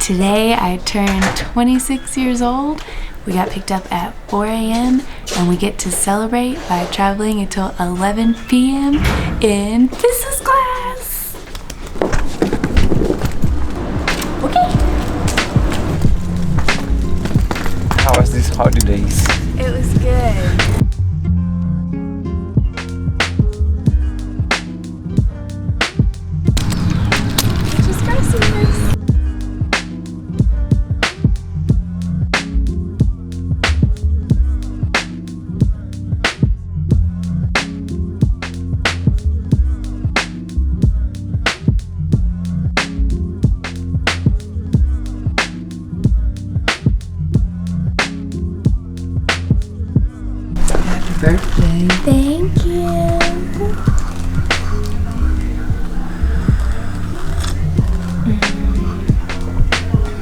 Today I turned 26 years old. We got picked up at 4 a.m. and we get to celebrate by traveling until 11 p.m. in business class. Okay. How was these holidays? It was good. Just gotta see this. Birthday. Thank you.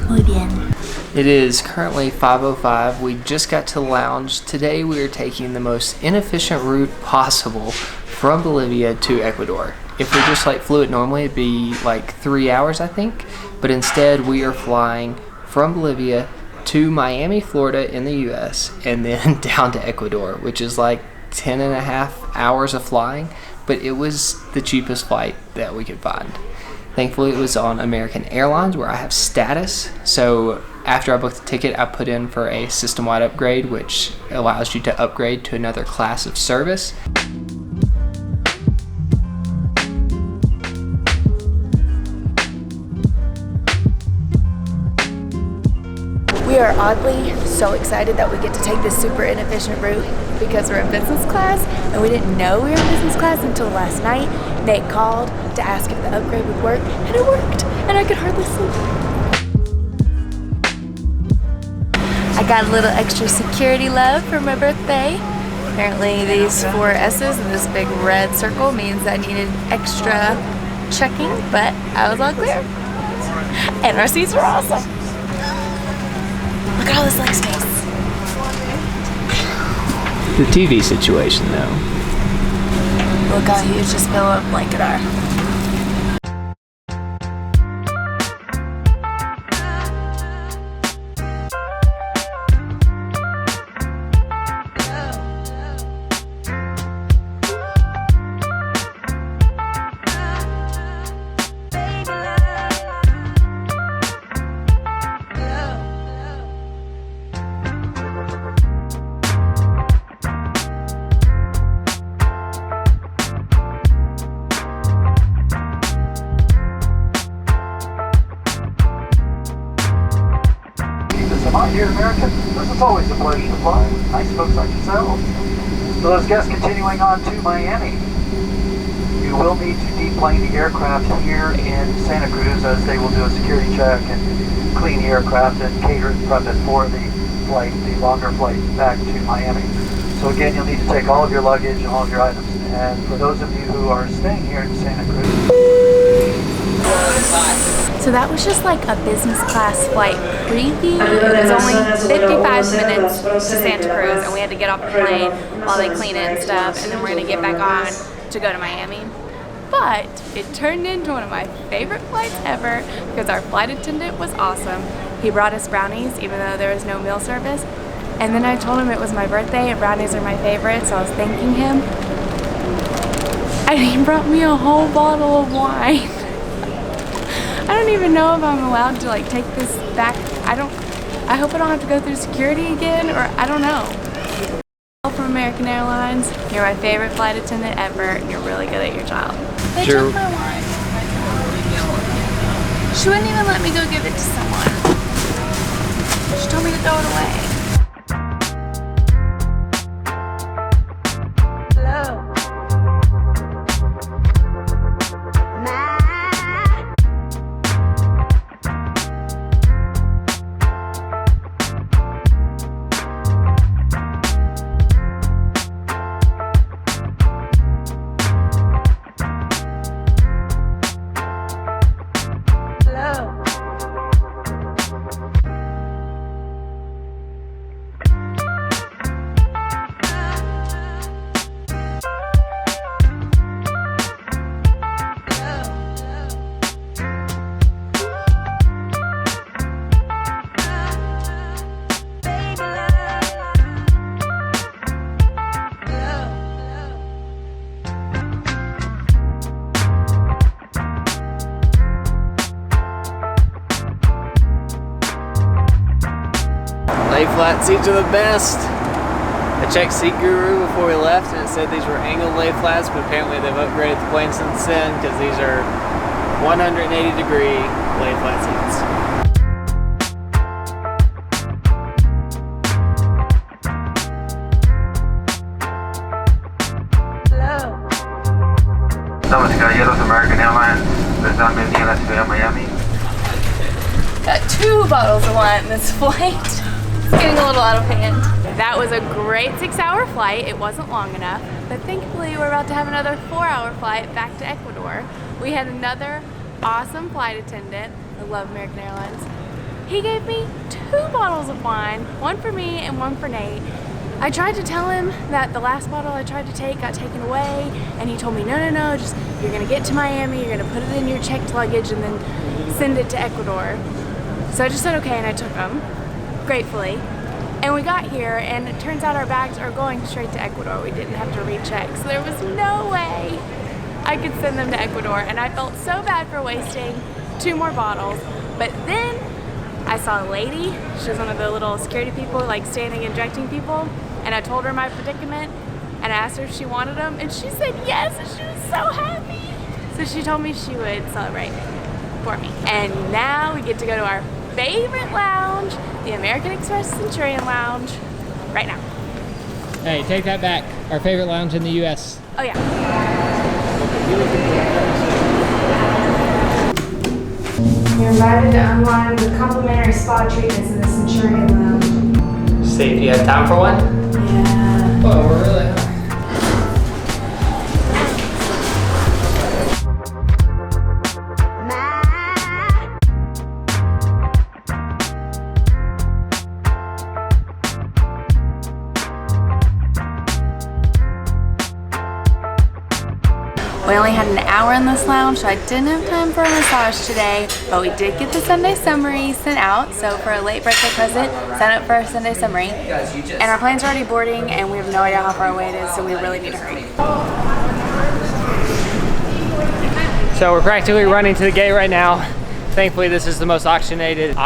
Muy bien. It is currently 5:05. We just got to the lounge. Today we are taking the most inefficient route possible from Bolivia to Ecuador. If we just flew it normally, it'd be like 3 hours, I think. But instead we are flying from Bolivia to Miami, Florida in the US, and then down to Ecuador, which is like 10 and a half hours of flying, but it was the cheapest flight that we could find. Thankfully it was on American Airlines, where I have status, so after I booked the ticket I put in for a system-wide upgrade, which allows you to upgrade to another class of service. We are oddly so excited that we get to take this super inefficient route because we're in business class, and we didn't know we were in business class until last night. Nate called to ask if the upgrade would work, and it worked, and I could hardly sleep. I got a little extra security love for my birthday. Apparently these 4 S's and this big red circle means I needed extra checking, but I was all clear. And our seats were awesome. Look at all this leg space. The TV situation though. Look how huge this pillow and blanket are. Here at American, it's always a pleasure to fly with nice folks like yourselves. For those guests continuing on to Miami, you will need to deplane the aircraft here in Santa Cruz, as they will do a security check and clean the aircraft and cater and prep it for the flight, the longer flight back to Miami. So again, you'll need to take all of your luggage and all of your items. And for those of you who are staying here in Santa Cruz, So that was just like a business class flight preview. It was only 55 minutes to Santa Cruz, and we had to get off the plane while they clean it and stuff, and then we're gonna get back on to go to Miami. But it turned into one of my favorite flights ever because our flight attendant was awesome. He brought us brownies even though there was no meal service. And then I told him it was my birthday and brownies are my favorite, so I was thanking him. And he brought me a whole bottle of wine. I don't even know if I'm allowed to take this back. I hope I don't have to go through security again, or I don't know. From American Airlines, you're my favorite flight attendant ever, and you're really good at your job. They took my wine. She wouldn't even let me go give it to someone. She told me to throw it away. lay flat seats are the best. I checked Seat Guru before we left and it said these were angled lay flats, but apparently they've upgraded the plane since then because these are 180-degree lay flat seats. Damas y caballeros, American Airlines, les dan bienvenida a la ciudad de Miami. Got 2 bottles of wine in this flight. It's getting a little out of hand. That was a great 6-hour flight. It wasn't long enough, but thankfully we're about to have another 4-hour flight back to Ecuador. We had another awesome flight attendant. I love American Airlines. He gave me 2 bottles of wine, one for me and one for Nate. I tried to tell him that the last bottle I tried to take got taken away, and he told me, no, just you're gonna get to Miami, you're gonna put it in your checked luggage and then send it to Ecuador. So I just said okay, and I took them, gratefully. And we got here, and it turns out our bags are going straight to Ecuador. We didn't have to recheck, so there was no way I could send them to Ecuador, and I felt so bad for wasting 2 more bottles. But then I saw a lady, she was one of the little security people, like standing and directing people, and I told her my predicament, and I asked her if she wanted them, and she said yes, and she was so happy. So she told me she would celebrate for me. And now we get to go to our favorite lounge, the American Express Centurion lounge, right now. Hey, take that back. Our favorite lounge in the U.S. Oh yeah. You're invited to unwind with complimentary spa treatments in the Centurion lounge. See if you have time for one? Yeah. Oh, we're really hungry. We only had an hour in this lounge, so I didn't have time for a massage today, but we did get the Sunday summary sent out. So for a late birthday present, sign up for our Sunday summary. And our plane's already boarding, and we have no idea how far away it is, so we really need to hurry. So we're practically running to the gate right now. Thankfully, this is the most oxygenated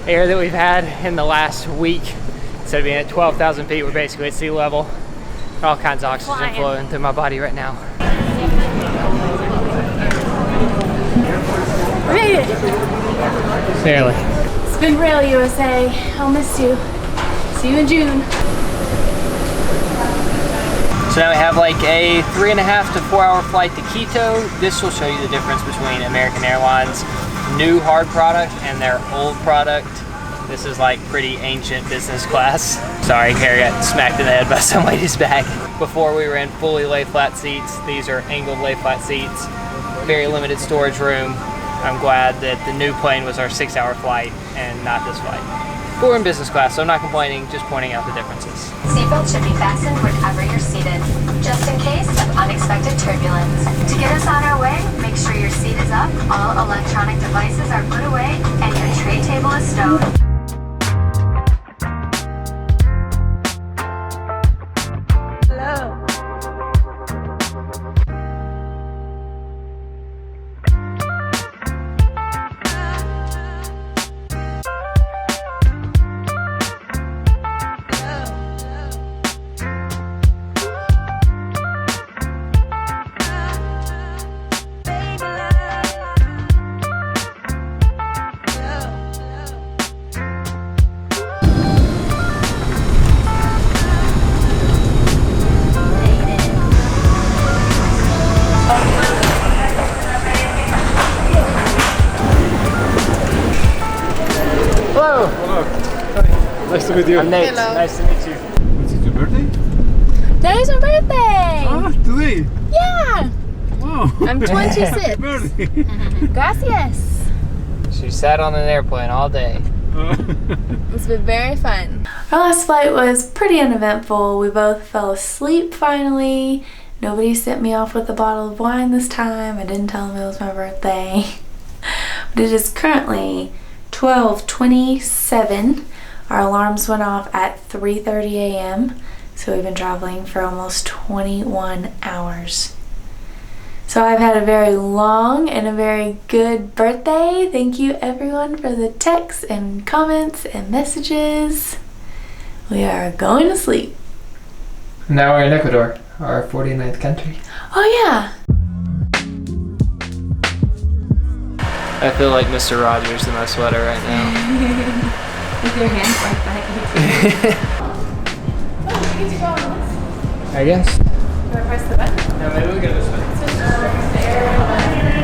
air that we've had in the last week. Instead of being at 12,000 feet, we're basically at sea level. All kinds of oxygen flowing through my body right now. We made it! Barely. It's been real, USA. I'll miss you. See you in June. So now we have like a 3.5 to 4 hour flight to Quito. This will show you the difference between American Airlines' new hard product and their old product. This is like pretty ancient business class. Sorry, Harry got smacked in the head by some lady's bag. Before we were in fully lay flat seats. These are angled lay flat seats. Very limited storage room. I'm glad that the new plane was our 6-hour flight and not this flight. But we're in business class, so I'm not complaining, just pointing out the differences. Seatbelt should be fastened wherever you're seated, just in case of unexpected turbulence. To get us on our way, make sure your seat is up, all electronic devices are put away, and your tray table is stowed. Nice to meet you. I'm Nate. Hello. Nice to meet you. Is it your birthday? Today's my birthday! Ah, today? Yeah! Wow. I'm 26. Birthday. Gracias! She sat on an airplane all day. It's been very fun. Our last flight was pretty uneventful. We both fell asleep finally. Nobody sent me off with a bottle of wine this time. I didn't tell them it was my birthday. But it is currently 12:27. Our alarms went off at 3:30 a.m. So we've been traveling for almost 21 hours. So I've had a very long and a very good birthday. Thank you everyone for the texts and comments and messages. We are going to sleep. Now we're in Ecuador, our 49th country. Oh yeah. I feel like Mr. Rogers in my sweater right now. With your hands like that. Oh, we get to go on this. I guess. Do I press the button? No, maybe we'll go this way. Switch to airline.